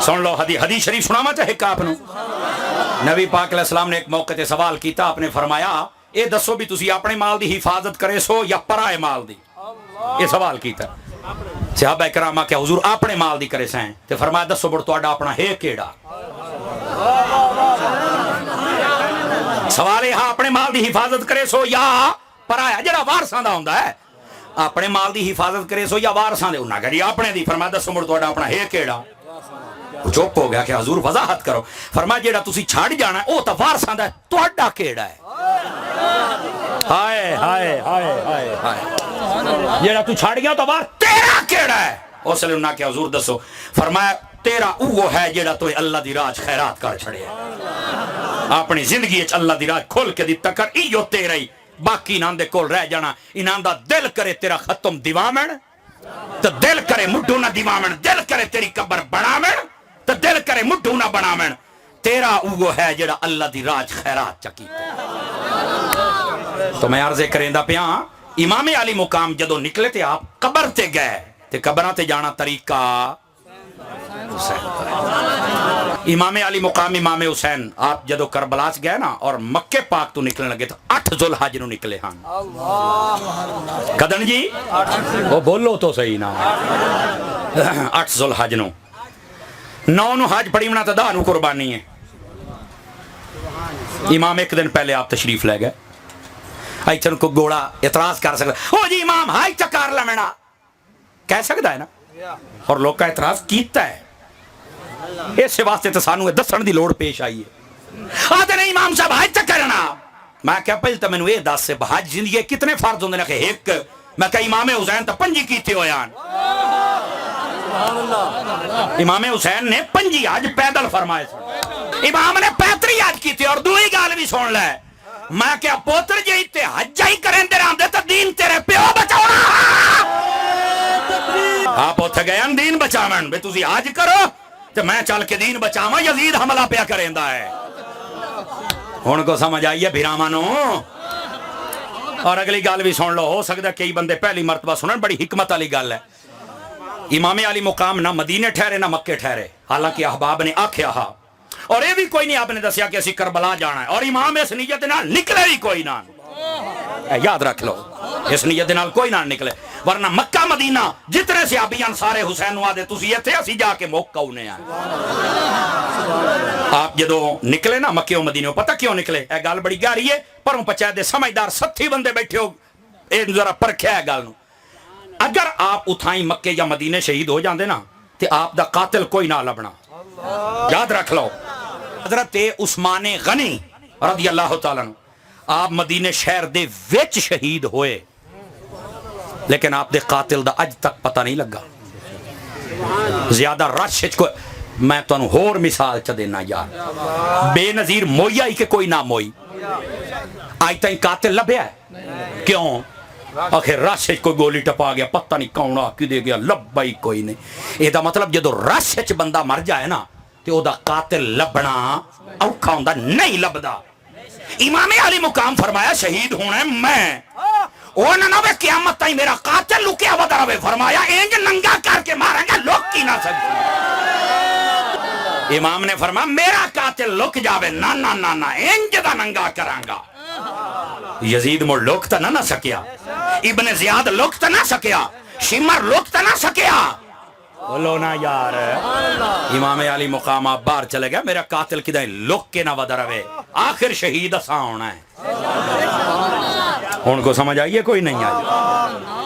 سن لو حدیث شریف سناوا چاہے کہ آپ نبی پاک علیہ السلام نے ایک موقع تے سوال کیتا. آپ نے فرمایا اے دسو بھی تسی اپنے مال دی حفاظت کرے سو یا پرائے مال دی. یہ سوال کیتا. صحابہ کرام کہ حضور اپنے مال دی کرے سائیں تے فرمایا دسو بڑ تہاڈا اپنا ہے کیڑا. سوال ہے اپنے مال دی حفاظت کرے سو یا پرایا جڑا وارثاں دا ہوندا ہے. اپنے مال دی حفاظت کرے سو یا وارثاں دے. انہاں کہ جی اپنے دی. فرمایا دسو بڑ تہاڈا اپنا ہے کیڑا. چپ ہو گیا کہ حضور وضاحت کرو. فرمایا جیڑا تسی چھڑ جانا ہے او تا وارثاں دا ہے. تہاڈا کیڑا ہے؟ ہائے ہائے ہائے ہائے ہائے. جیڑا تو چھڑ گیا تو وار تیرا کیڑا ہے؟ اس لیے انہاں کہ حضور دسو. فرمایا تیرا وہ ہے جیڑا تو اللہ دی راہ خیرات کر چھڑے. اپنی زندگی وچ اللہ دی راہ کھول کے دتا کر ایو تیرا ہی. باقی انہاں دے کول رہ جانا. انہاں دا دل کرے تیرا ختم دیوامن تو دل کرے مڈو نہ دیوامن. دل کرے تیری قبر بناویں تو دل کرے مڈو نہ بناویں. تیرا وہ ہے جڑا اللہ دی راہ خیرات چکی. تو میں عرض کریندا پیا امام علی مقام جدو نکلے تے آپ قبر تے گئے تے قبراں تے جانا طریقہ حسین. امام علی مقام امام حسین آپ جدو کربلا چ گئے نا اور مکے پاک تو نکلنے لگے تو 8 ذوالحج نو نکلے ہاں. کدن جی وہ بولو تو صحیح نا. 8 ذوالحج نو 9 نو حج پڑھی منا تو 10 نو قربانی ہے. امام ایک دن پہلے آپ تشریف لے گئے. ایتھن کو گوڑا اعتراض کر سکتا او جی امام ہائی چکار لمنا کہہ سکتا ہے نا. اور لوگ کا اعتراض کیتا ہے. اس واسطے تو سانو دسن دی لوڑ پیش آئی ہے. آتے نہیں امام صاحب حج چکرنا. میں کہا پہلے تو مینوں یہ دس سے حج زندگی کتنے فرض ہوندے نے کہ ایک. میں کہا امام حسین تو 5 کیتے ہویاں. امام حسین نے 5 حج پیدل فرمائے. امام نے 35 حج کیتے. اور دوئی گل بھی سن لے. میں کیا پوتر جی تے حج ہی کریں دے راندے تو دین تیرے پیو بچاونا. آپ اتھے گئے ہیں دین بچاون بے تسی حج کرو تو میں چل کے دین بچاواں. یزید حملہ پیا کریندا ہے. ہن کو سمجھ آئیے بھرامانو. اور اگلی گل بھی سن لو. ہو سکتا ہے کئی بندے پہلی مرتبہ سنن. بڑی حکمت والی گل ہے. امام علی مقام نہ مدینے ٹھہرے نہ مکے ٹھہرے. حالانکہ احباب نے آکھیا ہا اور یہ بھی کوئی نہیں آپ نے دسیا کہ اسی کربلا جانا ہے. اور امام اس نیت نال نکلے بھی کوئی نہ. یاد رکھ لو اس نیت نال کوئی نہ نکلے. ورنہ مکہ مدینہ جتنے صحابیان سارے حسین نو آدے تسی ایتھے اسی جا کے موقع ہونے ہیں. آپ جدو نکلے نا مکے و مدینے پتہ کیوں نکلے؟ اے گل بڑی گہری ہے. پروں پچھے دے سمجھدار 70 بندے بیٹھے ہو. اے ذرا پرکھیا ہے گل نو. اگر آپ اتھائیں مکے یا مدینے شہید ہو جاندے نا تے آپ دا قاتل کوئی نہ لبنا. یاد رکھ لو. حضرت عثمان غنی رضی اللہ تعالیٰ عنہ آپ مدینے شہر دے وچ شہید ہوئے لیکن آپ دے قاتل دا اج تک پتہ نہیں لگا. زیادہ رش کو میں تانوں ہور مثال چ دینا یار. بے نظیر موئی آئی کہ کوئی نہ موئی. آج تائیں قاتل لبیا ہے. کیوں؟ آخر رش کوئی گولی ٹپا گیا پتہ نہیں کون آ کے دے گیا لبا ہی کوئی نہیں. یہ دا مطلب جدو رش بندہ مر جائے نا تو او دا قاتل لبنا اوکھا ہوندا نہیں لبدا. امام علی مقام فرمایا شہید ہونا ہے میں. او نہ نہ قیامت تائیں میرا قاتل لکیا ہوا رہے. فرمایا انج ننگا کر کے ماریں گا لوگ کی نہ سکتے. امام نے فرمایا میرا قاتل لک جاوے نہ نہ نہ نہ انج دا ننگا کراں گا. یزید مڑ لوک تا نہ سکیا. ابن زیاد لوک تا نہ سکیا. شمر لوک تا نہ سکیا. بولو نا یار. امام علی مقام آپ باہر چلے گیا میرا قاتل کدھر لوک کے نہ ودا رہے. آخر شہید اساں ہونا ہے. ان کو سمجھ آئیے کوئی نہیں آئی.